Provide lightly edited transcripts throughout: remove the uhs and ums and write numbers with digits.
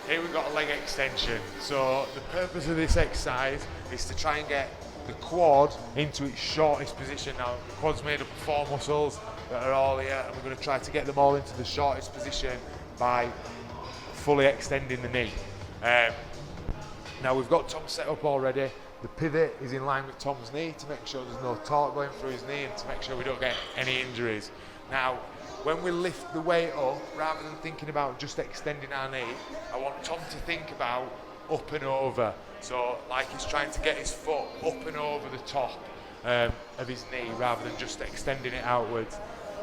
Here we've got a leg extension. So the purpose of this exercise is to try and get the quad into its shortest position. Now, the quad's made up of 4 muscles that are all here, and we're going to try to get them all into the shortest position by fully extending the knee. Now we've got Tom set up already. The pivot is in line with Tom's knee to make sure there's no torque going through his knee and to make sure we don't get any injuries. Now, when we lift the weight up, rather than thinking about just extending our knee, I want Tom to think about up and over. So like he's trying to get his foot up and over the top of his knee rather than just extending it outwards.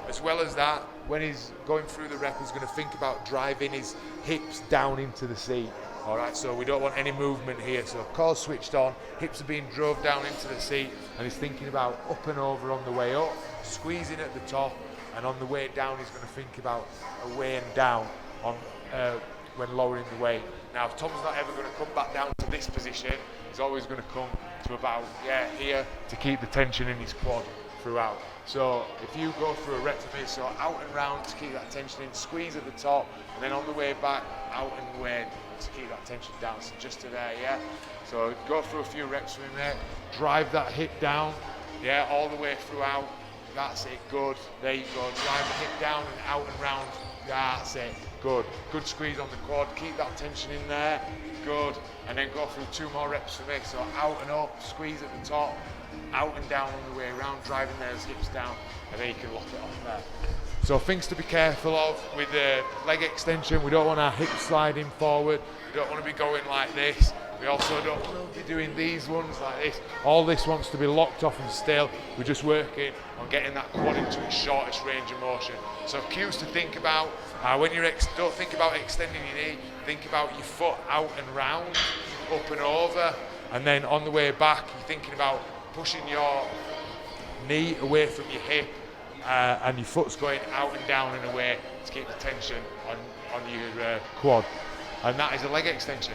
As well as that, when he's going through the rep, he's going to think about driving his hips down into the seat. All right, so we don't want any movement here. So core switched on, hips are being drove down into the seat, and he's thinking about up and over on the way up, squeezing at the top, and on the way down he's going to think about a way and down on when lowering the weight. Now Tom's not ever going to come back down to this position. He's always going to come to about here to keep the tension in his quad throughout. So if you go through a rep for me, so out and round to keep that tension in, squeeze at the top, and then on the way back, out and away to keep that tension down. So just to there, yeah? So go through a few reps for me, mate. Drive that hip down, yeah, all the way throughout. That's it, good. There you go. Drive the hip down and out and round. That's it, good. Good squeeze on the quad. Keep that tension in there, good. And then go through 2 more reps for me. So out and up, squeeze at the top, out and down on the way around, driving those hips down, and then you can lock it off there. So things to be careful of with the leg extension. We don't want our hips sliding forward. We don't want to be going like this. We also don't want to be doing these ones like this. All this wants to be locked off and still. We're just working on getting that quad into its shortest range of motion. So cues to think about, when you're don't think about extending your knee, think about your foot out and round, up and over, and then on the way back, you're thinking about pushing your knee away from your hip, and your foot's going out and down and away to keep the tension on your quad. And that is a leg extension.